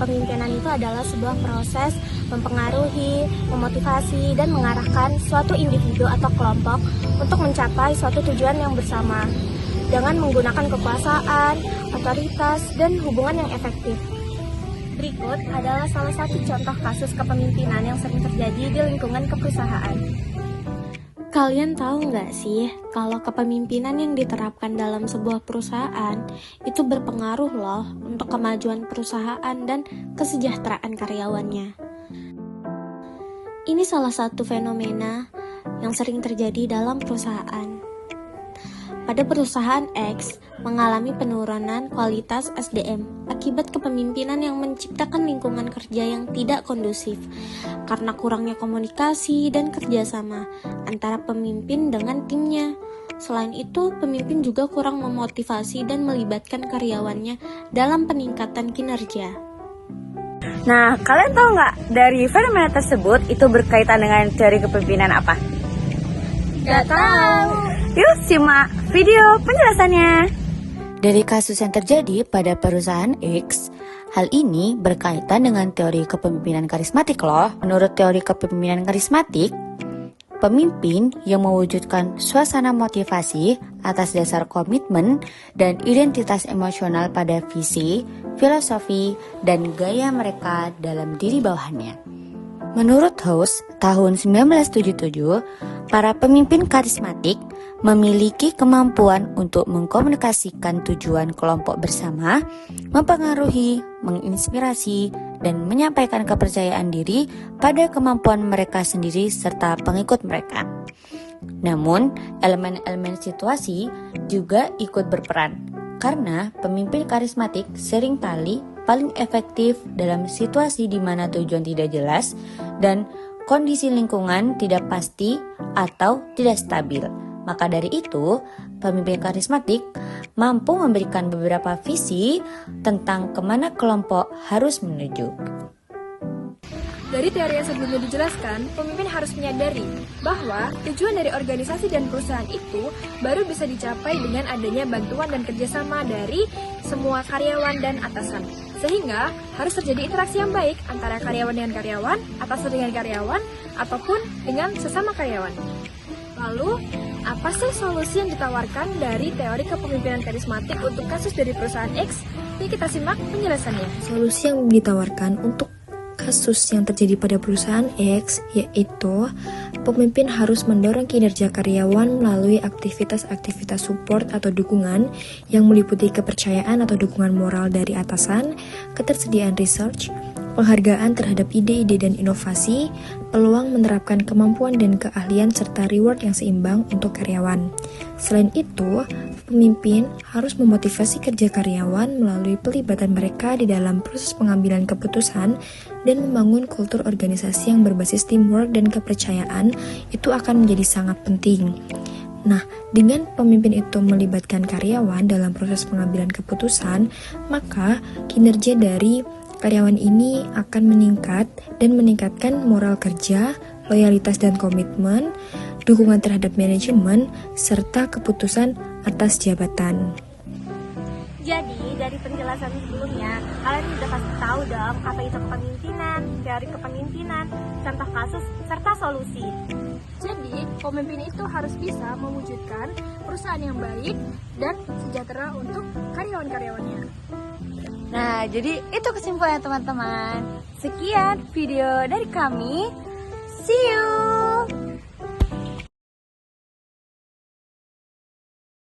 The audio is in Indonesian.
kepemimpinan itu adalah sebuah proses mempengaruhi, memotivasi, dan mengarahkan suatu individu atau kelompok untuk mencapai suatu tujuan yang bersama dengan menggunakan kekuasaan, otoritas, dan hubungan yang efektif. Berikut adalah salah satu contoh kasus kepemimpinan yang sering terjadi di lingkungan keperusahaan. Kalian tahu nggak sih kalau kepemimpinan yang diterapkan dalam sebuah perusahaan itu berpengaruh loh untuk kemajuan perusahaan dan kesejahteraan karyawannya. Ini salah satu fenomena yang sering terjadi dalam perusahaan. Pada perusahaan X mengalami penurunan kualitas SDM akibat kepemimpinan yang menciptakan lingkungan kerja yang tidak kondusif karena kurangnya komunikasi dan kerjasama antara pemimpin dengan timnya. Selain itu, pemimpin juga kurang memotivasi dan melibatkan karyawannya dalam peningkatan kinerja. Nah, kalian tahu nggak dari fenomena tersebut itu berkaitan dengan teori kepemimpinan apa? Gak tahu. Yuk simak video penjelasannya. Dari kasus yang terjadi pada perusahaan X, hal ini berkaitan dengan teori kepemimpinan karismatik loh. Menurut teori kepemimpinan karismatik, pemimpin yang mewujudkan suasana motivasi atas dasar komitmen dan identitas emosional pada visi, filosofi, dan gaya mereka dalam diri bawahannya. Menurut House, tahun 1977, para pemimpin karismatik memiliki kemampuan untuk mengkomunikasikan tujuan kelompok bersama, mempengaruhi, menginspirasi, dan menyampaikan kepercayaan diri pada kemampuan mereka sendiri serta pengikut mereka. Namun, elemen-elemen situasi juga ikut berperan, karena pemimpin karismatik seringkali paling efektif dalam situasi di mana tujuan tidak jelas dan kondisi lingkungan tidak pasti atau tidak stabil. Maka dari itu, pemimpin karismatik mampu memberikan beberapa visi tentang kemana kelompok harus menuju. Dari teori yang sebelumnya dijelaskan, pemimpin harus menyadari bahwa tujuan dari organisasi dan perusahaan itu baru bisa dicapai dengan adanya bantuan dan kerjasama dari semua karyawan dan atasan. Sehingga harus terjadi interaksi yang baik antara karyawan dengan karyawan, atasan dengan karyawan, ataupun dengan sesama karyawan. Lalu, apa sih solusi yang ditawarkan dari teori kepemimpinan karismatik untuk kasus dari perusahaan X? Yuk kita simak penjelasannya. Solusi yang ditawarkan untuk kasus yang terjadi pada perusahaan X yaitu pemimpin harus mendorong kinerja karyawan melalui aktivitas-aktivitas support atau dukungan yang meliputi kepercayaan atau dukungan moral dari atasan, ketersediaan research, penghargaan terhadap ide-ide dan inovasi, peluang menerapkan kemampuan dan keahlian serta reward yang seimbang untuk karyawan. Selain itu, pemimpin harus memotivasi kerja karyawan melalui pelibatan mereka di dalam proses pengambilan keputusan dan membangun kultur organisasi yang berbasis teamwork dan kepercayaan itu akan menjadi sangat penting. Nah, dengan pemimpin itu melibatkan karyawan dalam proses pengambilan keputusan, maka kinerja dari karyawan ini akan meningkat dan meningkatkan moral kerja, loyalitas dan komitmen, dukungan terhadap manajemen, serta keputusan atas jabatan. Jadi, dari penjelasan sebelumnya, kalian sudah pasti tahu dong apa itu kepemimpinan, teori kepemimpinan, contoh kasus, serta solusi. Jadi, pemimpin itu harus bisa mewujudkan perusahaan yang baik dan sejahtera untuk karyawan-karyawannya. Nah, jadi itu kesimpulannya teman-teman. Sekian video dari kami. See you!